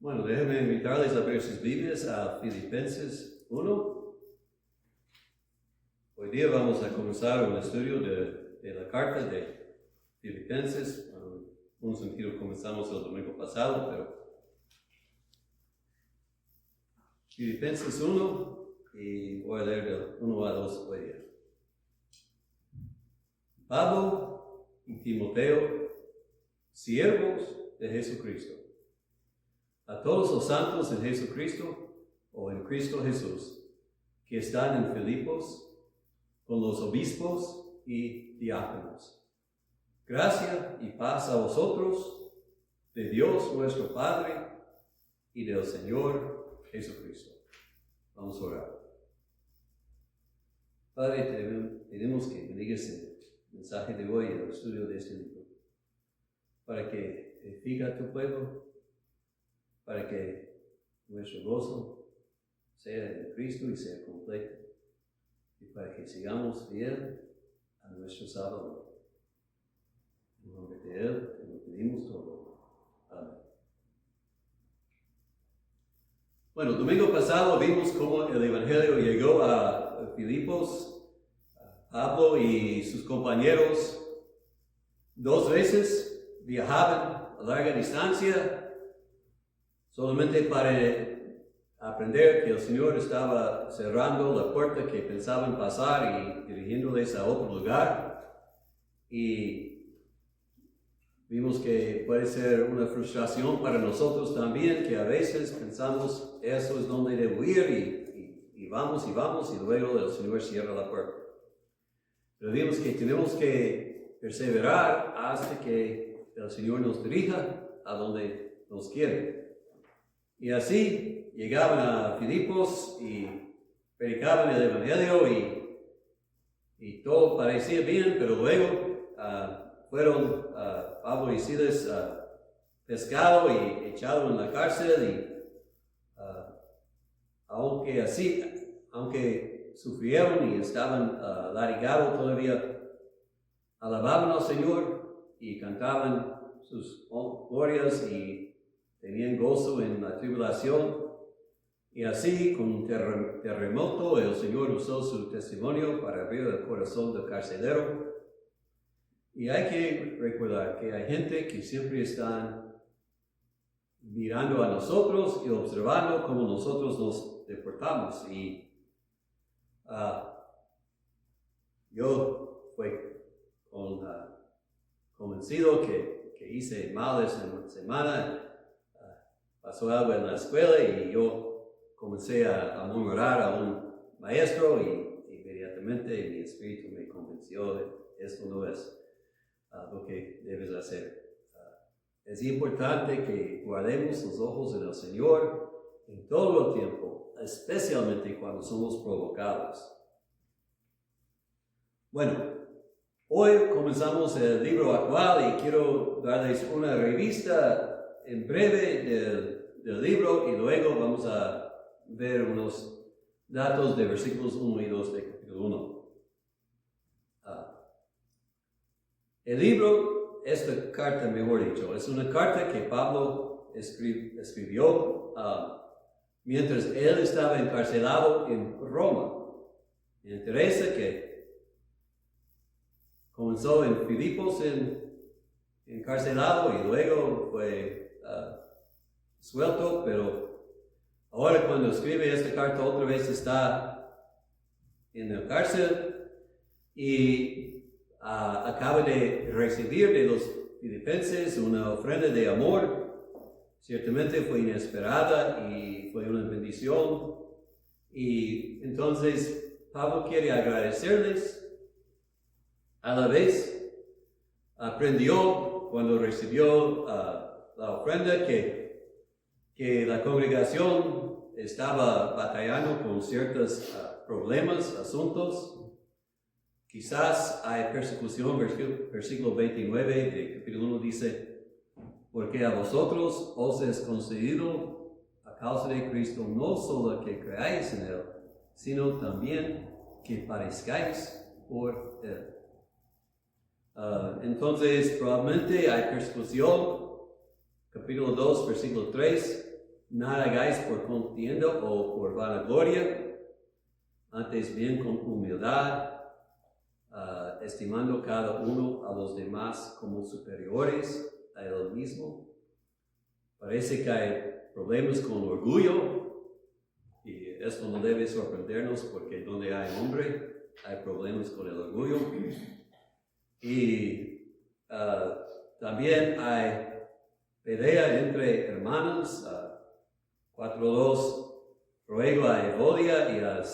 Bueno, déjenme invitarles a abrir sus Biblias a Filipenses 1. Hoy día vamos a comenzar un estudio de la carta de Filipenses. En un sentido comenzamos el domingo pasado, pero Filipenses 1 y voy a leer del 1 a 2 hoy día. Pablo y Timoteo, siervos de Jesucristo, a todos los santos en Jesucristo o en Cristo Jesús, que están en Filipos, con los obispos y diáconos. Gracia y paz a vosotros, de Dios nuestro Padre y del Señor Jesucristo. Vamos a orar. Padre, te pedimos que bendigas el mensaje de hoy y el estudio de este libro, para que edifique a tu pueblo, para que nuestro gozo sea en Cristo y sea completo, y para que sigamos fiel a nuestro Salvador. En nombre de Él te lo pedimos todo. Amén. Bueno, el domingo pasado vimos cómo el Evangelio llegó a Filipos. Pablo y sus compañeros 2 veces viajaban a larga distancia solamente para aprender que el Señor estaba cerrando la puerta que pensaban pasar y dirigiéndoles a otro lugar. Y vimos que puede ser una frustración para nosotros también, que a veces pensamos eso es donde debo ir y vamos y luego el Señor cierra la puerta. Pero vimos que tenemos que perseverar hasta que el Señor nos dirija a donde nos quiere. Y así llegaban a Filipos y predicaban el Evangelio y todo parecía bien, pero luego fueron Pablo y Silas pescados y echados en la cárcel y aunque sufrieron y estaban latigados todavía, alababan al Señor y cantaban sus glorias y tenían gozo en la tribulación. Y así, con un terremoto, el Señor usó su testimonio para abrir el corazón del carcelero. Y hay que recordar que hay gente que siempre están mirando a nosotros y observando cómo nosotros nos deportamos. Y yo fui convencido que hice mal esa semana. Pasó algo en la escuela y yo comencé a murmurar a un maestro y inmediatamente mi espíritu me convenció de esto no es lo que debes hacer. Es importante que guardemos los ojos en el Señor en todo el tiempo, especialmente cuando somos provocados. Bueno, hoy comenzamos el libro actual y quiero darles una revista en breve del libro y luego vamos a ver unos datos de versículos 1 y 2 de capítulo 1. El libro, esta carta mejor dicho, es una carta que Pablo escribió mientras él estaba encarcelado en Roma. Me interesa que comenzó en Filipos encarcelado y luego fue suelto, pero ahora cuando escribe esta carta otra vez está en la cárcel y acaba de recibir de los filipenses una ofrenda de amor. Ciertamente fue inesperada y fue una bendición, y entonces Pablo quiere agradecerles. A la vez aprendió cuando recibió la ofrenda que la congregación estaba batallando con ciertos problemas, asuntos. Quizás hay persecución, versículo 29 de capítulo 1 dice: porque a vosotros os es concedido a causa de Cristo no solo que creáis en Él, sino también que padezcáis por Él. Entonces probablemente hay persecución. Capítulo 2, versículo 3 nada hagáis por contienda o por vanagloria, antes bien con humildad, estimando cada uno a los demás como superiores a él mismo. Parece que hay problemas con orgullo, y esto no debe sorprendernos porque donde hay hombre hay problemas con el orgullo. Y también hay pelea entre hermanos. 4:2, ruego a Evodia y a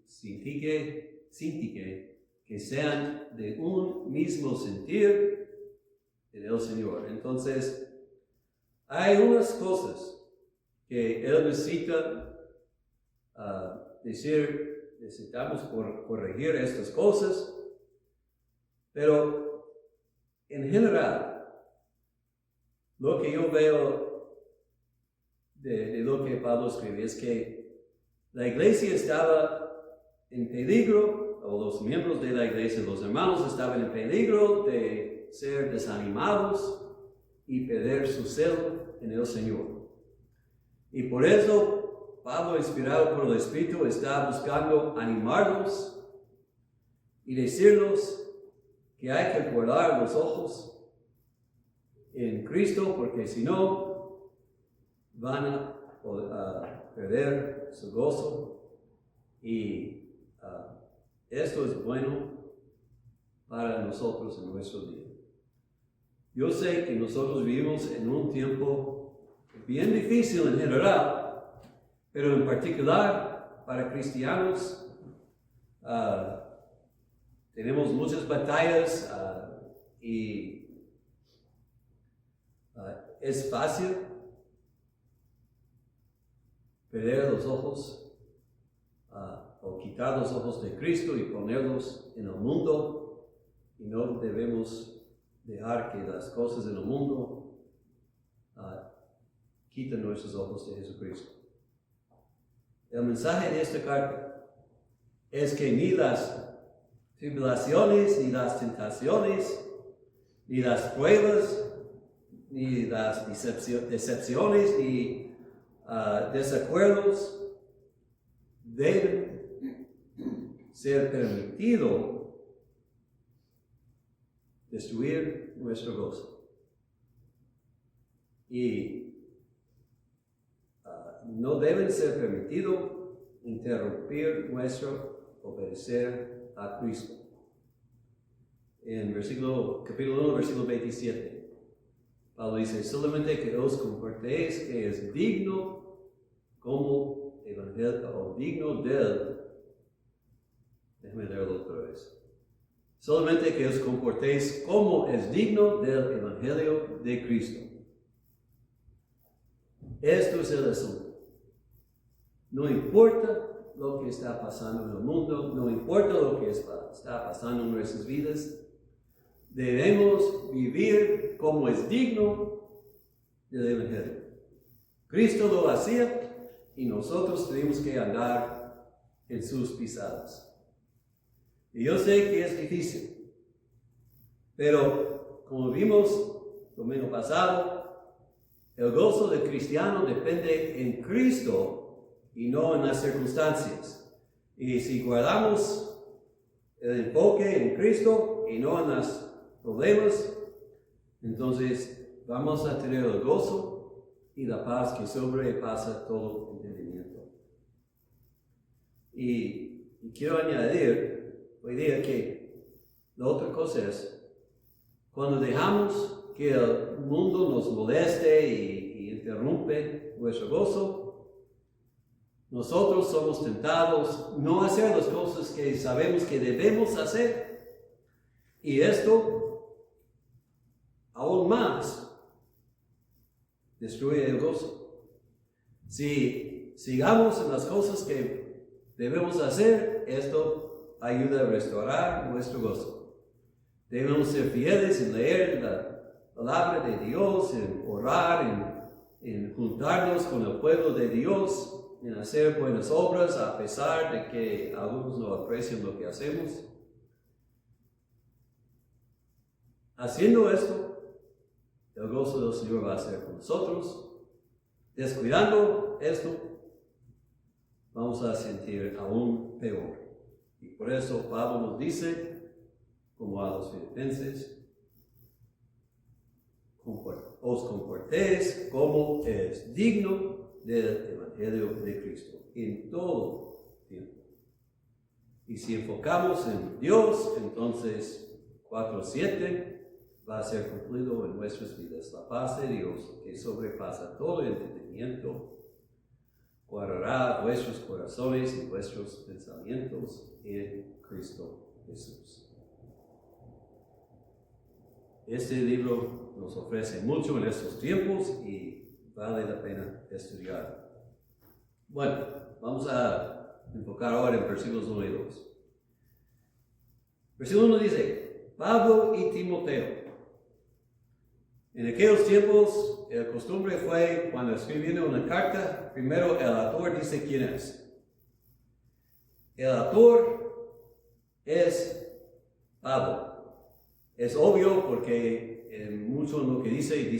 Sintique que sean de un mismo sentir en el Señor. Entonces, hay unas cosas que él necesita decir, necesitamos corregir estas cosas, pero en general, lo que yo veo de lo que Pablo escribe es que la iglesia estaba en peligro, o los miembros de la iglesia, los hermanos estaban en peligro de ser desanimados y perder su celo en el Señor. Y por eso Pablo, inspirado por el Espíritu, está buscando animarlos y decirles que hay que guardar los ojos en Cristo, porque si no, van a perder su gozo. Y esto es bueno para nosotros en nuestro día. Yo sé que nosotros vivimos en un tiempo bien difícil en general, pero en particular para cristianos tenemos muchas batallas y es fácil perder los ojos o quitar los ojos de Cristo y ponerlos en el mundo, y no debemos dejar que las cosas en el mundo quiten nuestros ojos de Jesucristo. El mensaje de esta carta es que ni las tribulaciones, ni las tentaciones, ni las pruebas, ni las decepciones, ni desacuerdos deben ser permitido destruir nuestro gozo. Y no deben ser permitidos interrumpir nuestro obedecer a Cristo. En capítulo 1, versículo 27, Pablo dice: solamente que os comportéis que es digno como evangelio, o digno del, déjame leerlo otra vez. Solamente que os comportéis como es digno del evangelio de Cristo. Esto es el asunto. No importa lo que está pasando en el mundo, no importa lo que está pasando en nuestras vidas, debemos vivir como es digno del evangelio. Cristo lo hacía y nosotros tenemos que andar en sus pisadas. Y yo sé que es difícil, pero como vimos domingo pasado, el gozo del cristiano depende en Cristo y no en las circunstancias. Y si guardamos el enfoque en Cristo y no en los problemas, entonces vamos a tener el gozo y la paz que sobrepasa todo entendimiento. Y quiero añadir hoy día que la otra cosa es, cuando dejamos que el mundo nos moleste y interrumpe nuestro gozo, nosotros somos tentados no a hacer las cosas que sabemos que debemos hacer. Y esto, aún más, destruye el gozo. Si sigamos en las cosas que debemos hacer, esto ayuda a restaurar nuestro gozo. Debemos ser fieles en leer la palabra de Dios, en orar, en juntarnos con el pueblo de Dios, en hacer buenas obras a pesar de que algunos no aprecian lo que hacemos. Haciendo esto, el gozo del Señor va a ser con nosotros descuidando esto, vamos a sentir aún peor. Y por eso Pablo nos dice, como a los filipenses, os comportéis como es digno del Evangelio de Cristo en todo tiempo. Y si enfocamos en Dios, entonces 4:7 va a ser cumplido en nuestras vidas. La paz de Dios, que sobrepasa todo entendimiento, guardará vuestros corazones y vuestros pensamientos en Cristo Jesús. Este libro nos ofrece mucho en estos tiempos y vale la pena estudiar. Bueno, vamos a enfocar ahora en versículos 1 y 2. Versículo 1 dice, Pablo y Timoteo. En aquellos tiempos, la costumbre fue, cuando escribiendo una carta, primero el autor dice quién es. El autor es Pablo. Es obvio porque en mucho lo que dice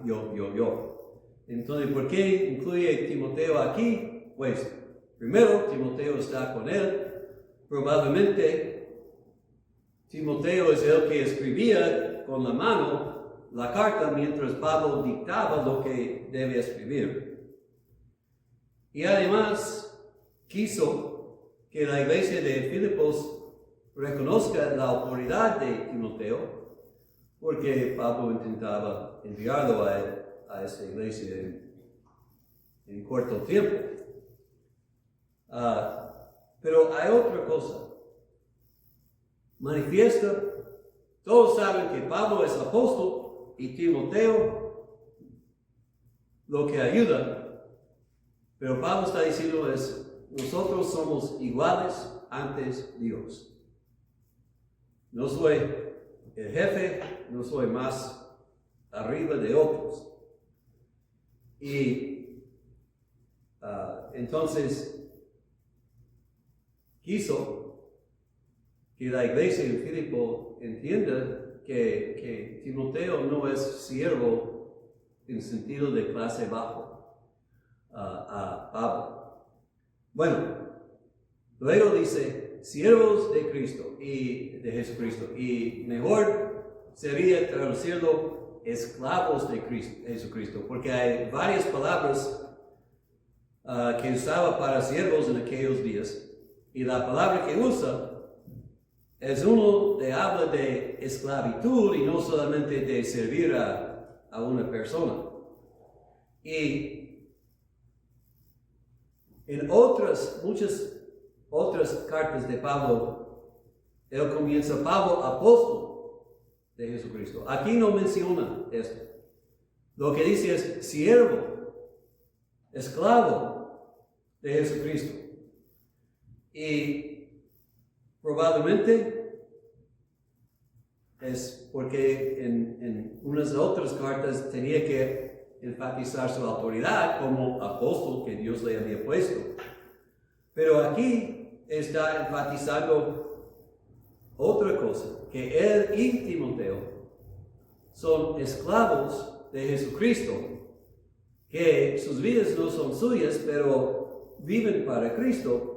yo. Entonces, ¿por qué incluye Timoteo aquí? Pues, primero, Timoteo está con él. Probablemente, Timoteo es el que escribía con la mano la carta mientras Pablo dictaba lo que debe escribir. Y además, quiso que la iglesia de Filipos reconozca la autoridad de Timoteo, porque Pablo intentaba enviarlo a esta iglesia en corto tiempo. Pero hay otra cosa. Manifiesta, todos saben que Pablo es apóstol y Timoteo lo que ayuda, pero Pablo está diciendo es, nosotros somos iguales ante Dios. No soy el jefe, no soy más arriba de otros. Y entonces quiso que la iglesia en Filipo entienda que Timoteo no es siervo en sentido de clase bajo a Pablo. Bueno, luego dice, siervos de Cristo y de Jesucristo. Y mejor sería traducirlo esclavos de Jesucristo, porque hay varias palabras que usaba para siervos en aquellos días. Y la palabra que usa es uno que habla de esclavitud y no solamente de servir a una persona. Y en muchas otras cartas de Pablo, él comienza Pablo, apóstol de Jesucristo. Aquí no menciona esto. Lo que dice es siervo, esclavo de Jesucristo. Y probablemente es porque en unas otras cartas tenía que enfatizar su autoridad como apóstol que Dios le había puesto. Pero aquí está enfatizando otra cosa, que él y Timoteo son esclavos de Jesucristo, que sus vidas no son suyas, pero viven para Cristo.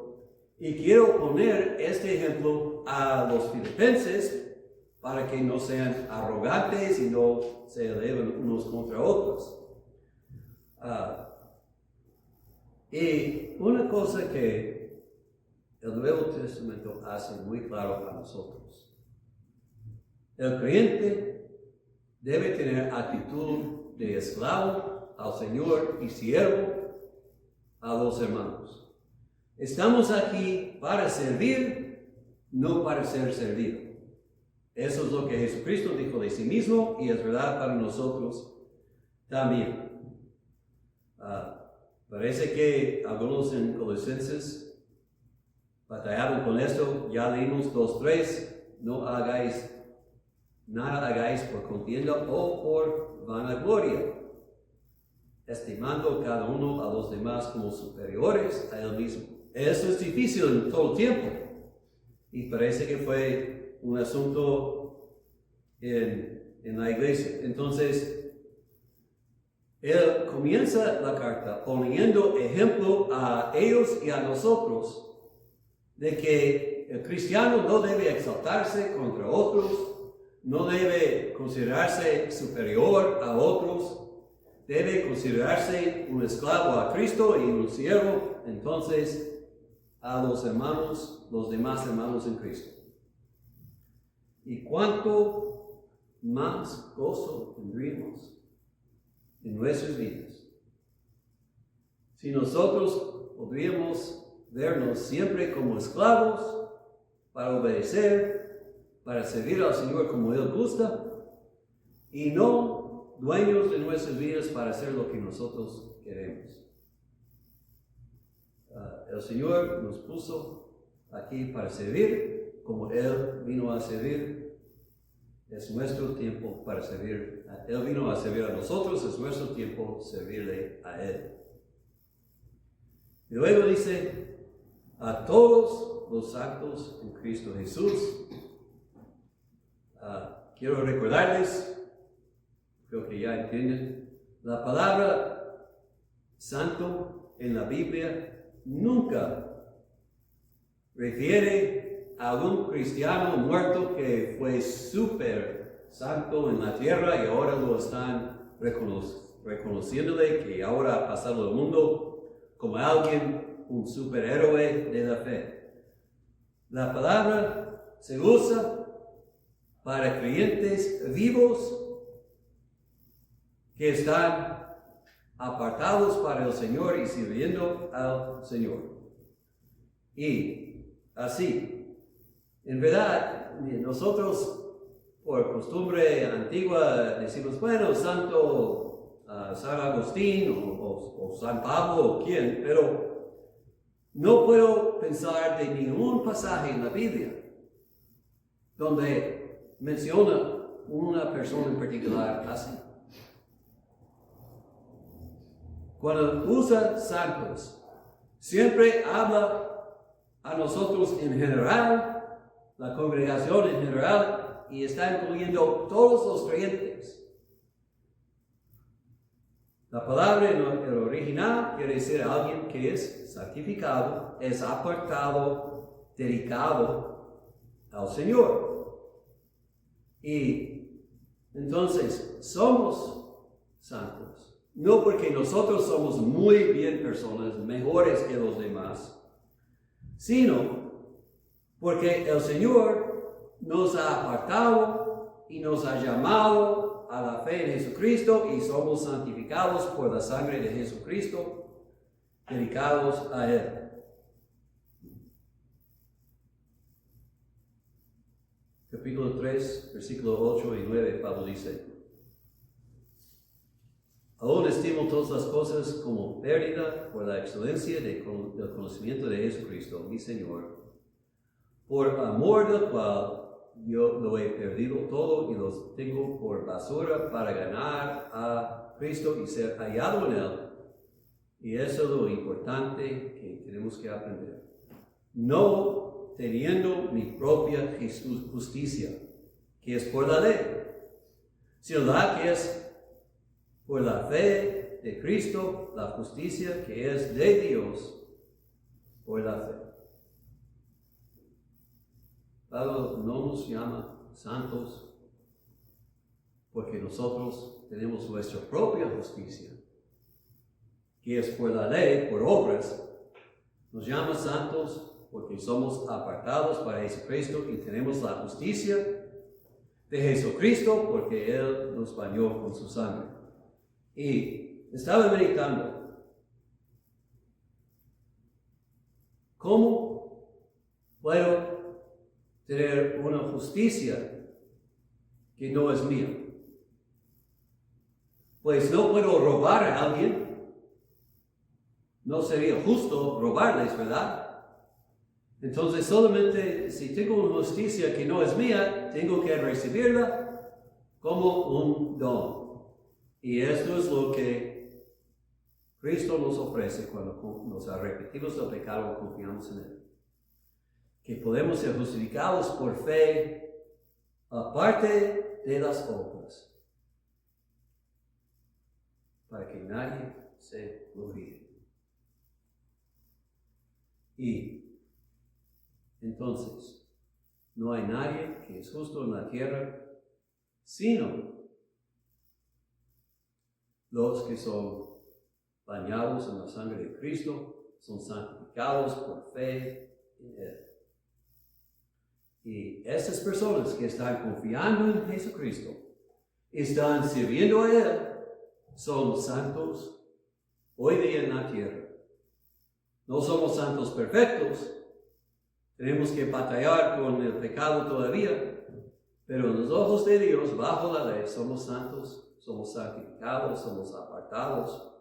Y quiero poner este ejemplo a los filipenses para que no sean arrogantes y no se eleven unos contra otros. Y una cosa que el Nuevo Testamento hace muy claro para nosotros. El creyente debe tener actitud de esclavo al Señor y siervo a los hermanos. Estamos aquí para servir, no para ser servido. Eso es lo que Jesucristo dijo de sí mismo y es verdad para nosotros también. Parece que algunos en Colosenses batallaron con esto. Ya leímos 2:3. Nada hagáis por contienda o por vanagloria, estimando cada uno a los demás como superiores a él mismo. Eso es difícil en todo tiempo. Y parece que fue un asunto en la iglesia. Entonces, Él comienza la carta poniendo ejemplo a ellos y a nosotros de que el cristiano no debe exaltarse contra otros, no debe considerarse superior a otros, debe considerarse un esclavo a Cristo y un siervo, entonces, a los hermanos, los demás hermanos en Cristo. Y cuánto más gozo tendríamos en nuestras vidas si nosotros podríamos vernos siempre como esclavos para obedecer, para servir al Señor como Él gusta, y no dueños de nuestras vidas para hacer lo que nosotros queremos. El Señor nos puso aquí para servir como Él vino a servir. Es nuestro tiempo para servir. Él vino a servir a nosotros, es nuestro tiempo servirle a Él. Y luego dice, a todos los santos en Cristo Jesús. Quiero recordarles, creo que ya entienden, la palabra santo en la Biblia nunca refiere a un cristiano muerto que fue súper santo en la tierra y ahora lo están reconociéndole, que ahora ha pasado el mundo como alguien, un superhéroe de la fe. La palabra se usa para creyentes vivos que están apartados para el Señor y sirviendo al Señor. Y así, en verdad, nosotros por costumbre antigua decimos, bueno, Santo San Agustín o San Pablo o quién, pero no puedo pensar de ningún pasaje en la Biblia donde menciona una persona en particular así. Cuando usa santos, siempre habla a nosotros en general, la congregación en general, y está incluyendo todos los creyentes. La palabra en el original quiere decir alguien que es santificado, es apartado, dedicado al Señor. Y entonces somos santos. No porque nosotros somos muy bien personas, mejores que los demás, sino porque el Señor nos ha apartado y nos ha llamado a la fe en Jesucristo y somos santificados por la sangre de Jesucristo, dedicados a Él. Capítulo 3, versículos 8 y 9, Pablo dice, aún estimo todas las cosas como pérdida por la excelencia del conocimiento de Jesucristo, mi Señor, por amor del cual yo lo he perdido todo y lo tengo por basura para ganar a Cristo y ser hallado en Él. Y eso es lo importante que tenemos que aprender. No teniendo mi propia justicia, que es por la ley, sino la que es por la fe de Cristo, la justicia que es de Dios por la fe. Pablo no nos llama santos porque nosotros tenemos nuestra propia justicia, que es por la ley, por obras. Nos llama santos porque somos apartados para Jesucristo y tenemos la justicia de Jesucristo porque Él nos bañó con su sangre. Y estaba meditando, ¿cómo puedo tener una justicia que no es mía? Pues no puedo robar a alguien, no sería justo robarles, ¿verdad? Entonces solamente si tengo una justicia que no es mía, tengo que recibirla como un don. Y esto es lo que Cristo nos ofrece cuando nos arrepentimos del pecado y confiamos en Él. Que podemos ser justificados por fe, aparte de las obras, para que nadie se gloríe. Y entonces, no hay nadie que es justo en la tierra, sino los que son bañados en la sangre de Cristo, son santificados por fe en Él. Y estas personas que están confiando en Jesucristo, están sirviendo a Él, son santos hoy día en la tierra. No somos santos perfectos, tenemos que batallar con el pecado todavía, pero en los ojos de Dios, bajo la ley, somos santos, somos santificados, somos apartados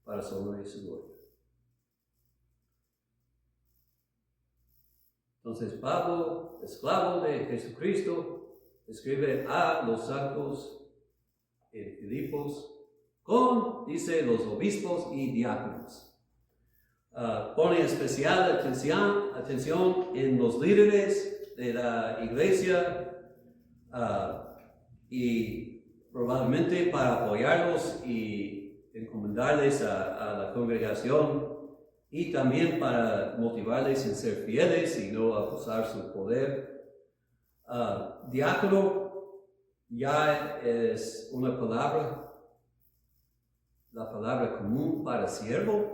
para su honra y su gloria. Entonces Pablo, esclavo de Jesucristo, escribe a los santos en Filipos dice, los obispos y diáconos. Pone especial atención en los líderes de la iglesia y probablemente para apoyarlos y encomendarles a la congregación y también para motivarles en ser fieles y no abusar su poder. Diácono ya es una palabra, la palabra común para siervo,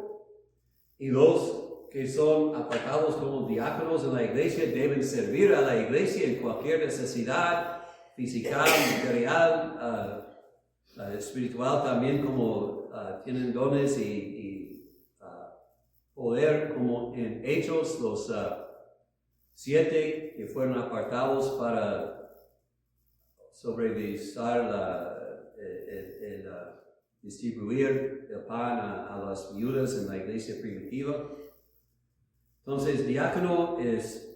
y los que son apartados como diáconos en la iglesia deben servir a la iglesia en cualquier necesidad física, material, espiritual también, como tienen dones y poder, como en Hechos, los 7 que fueron apartados para sobrevisar distribuir el pan a las viudas en la iglesia primitiva. Entonces, diácono es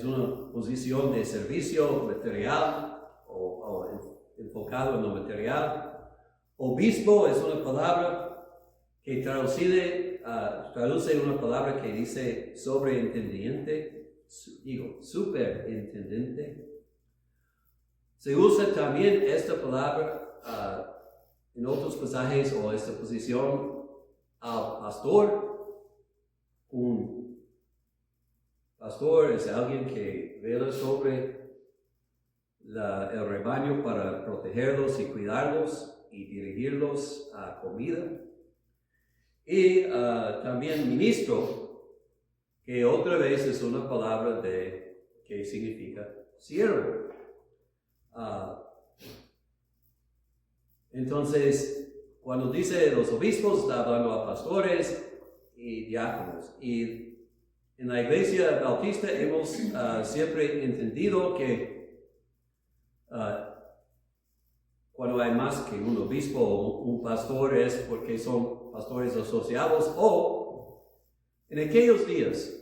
una posición de servicio material o enfocado en lo material. Obispo es una palabra que traduce una palabra que dice sobreintendente, superintendente. Se usa también esta palabra en otros pasajes o esta posición al pastor. Un pastor es alguien que vela sobre el rebaño para protegerlos y cuidarlos y dirigirlos a comida. Y también ministro, que otra vez es una palabra que significa siervo. Entonces, cuando dice los obispos, está hablando a pastores y diáconos. Y en la iglesia bautista hemos siempre entendido que cuando hay más que un obispo o un pastor es porque son pastores asociados, o en aquellos días,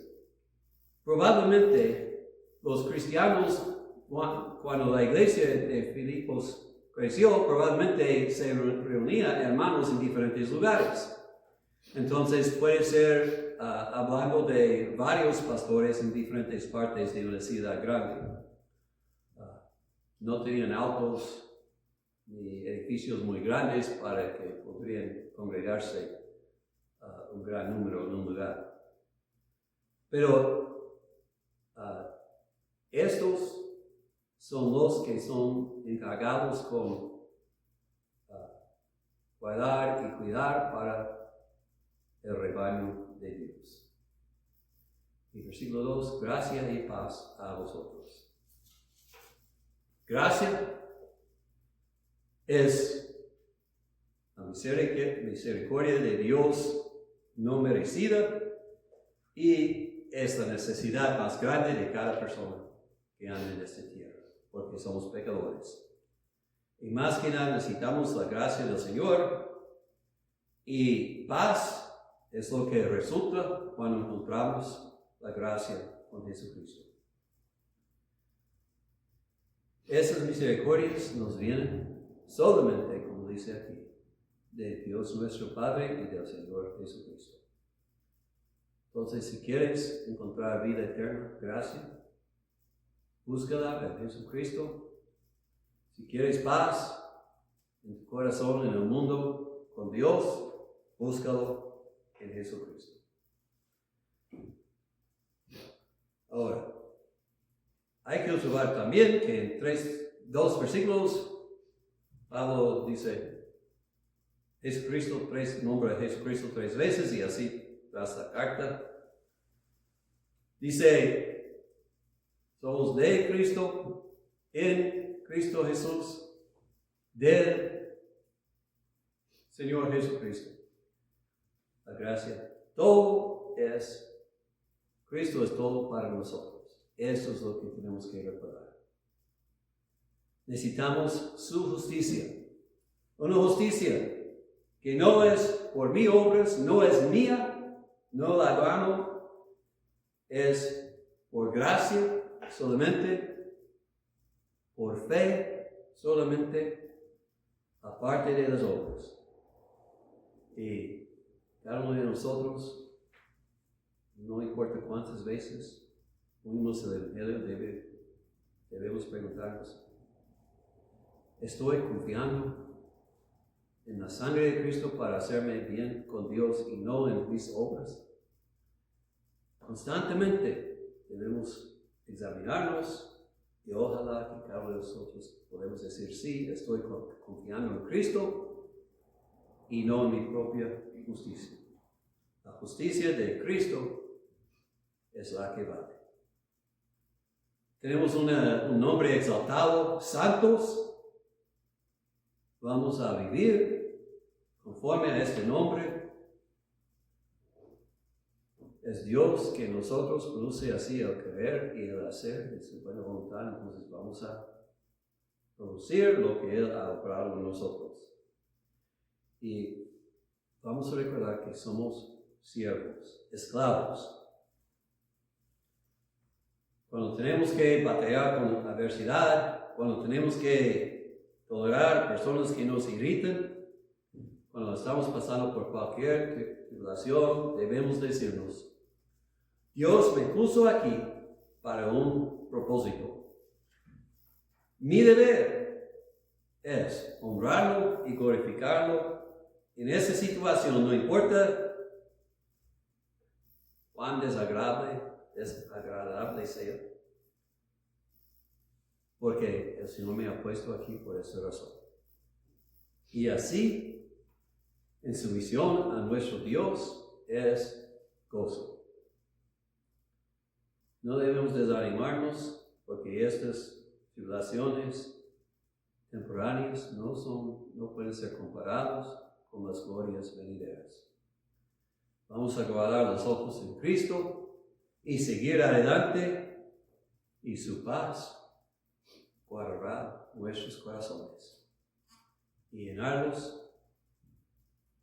probablemente los cristianos, cuando la iglesia de Filipos creció, probablemente se reunía hermanos en diferentes lugares. Entonces puede ser hablando de varios pastores en diferentes partes de una ciudad grande. No tenían autos ni edificios muy grandes para que podrían congregarse un gran número en un lugar. Pero estos son los que son encargados con guardar y cuidar para el rebaño de Dios. Y versículo 2, gracia y paz a vosotros. Gracia es la misericordia de Dios no merecida y es la necesidad más grande de cada persona que anda en esta tierra, porque somos pecadores. Y más que nada necesitamos la gracia del Señor, y paz es lo que resulta cuando encontramos la gracia con Jesucristo. Esas misericordias nos vienen solamente, como dice aquí, de Dios nuestro Padre y del Señor Jesucristo. Entonces, si quieres encontrar vida eterna, gracia, búscala en Jesucristo. Si quieres paz en tu corazón, en el mundo, con Dios, Búscalo en Jesucristo. Ahora, hay que observar también que en 2 versículos, Pablo dice Jesucristo, nombra a Jesucristo 3 veces y así tras la carta. Dice, somos de Cristo, en Cristo Jesús, del Señor Jesucristo. La gracia, Cristo es todo para nosotros. Eso es lo que tenemos que recordar. Necesitamos su justicia. Una justicia que no es por mis obras, no es mía, no la gano, es por gracia solamente, por fe solamente, aparte de las obras. Y cada uno de nosotros, no importa cuántas veces oímos el Evangelio, debemos preguntarnos, ¿estoy confiando en la sangre de Cristo para hacerme bien con Dios y no en mis obras? Constantemente debemos examinarnos y ojalá que cada uno de nosotros podamos decir, sí, estoy confiando en Cristo y no en mi propia justicia. La justicia de Cristo es la que vale. Tenemos un nombre exaltado, santos. Vamos a vivir conforme a este nombre. Es Dios que nosotros produce así el querer y el hacer de su buena voluntad. Entonces vamos a producir lo que Él ha obrado en nosotros. Y vamos a recordar que somos siervos, esclavos. Cuando tenemos que batallar con la adversidad, cuando tenemos que tolerar personas que nos irritan, cuando estamos pasando por cualquier tribulación, debemos decirnos, Dios me puso aquí para un propósito. Mi deber es honrarlo y glorificarlo en esa situación, no importa cuán desagradable sea, porque el Señor me ha puesto aquí por esa razón. Y así, en sumisión a nuestro Dios, es gozo. No debemos desanimarnos, porque estas tribulaciones temporáneas no pueden ser comparadas con las glorias venideras. Vamos a guardar los ojos en Cristo y seguir adelante, y su paz guardará nuestros corazones y llenarlos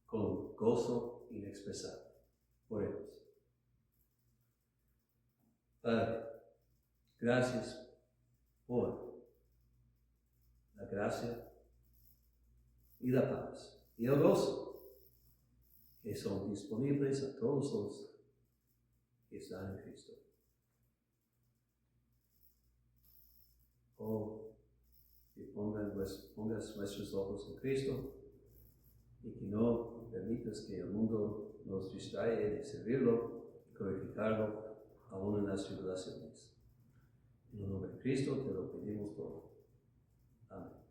con gozo inexpresable por ellos. Padre, gracias por la gracia y la paz y el gozo que son disponibles a todos los que están en Cristo. Oh, que pongas nuestros ojos en Cristo y que no permitas que el mundo nos distraiga de servirlo y glorificarlo aún en las tribulaciones. En el nombre de Cristo te lo pedimos todo. Amén.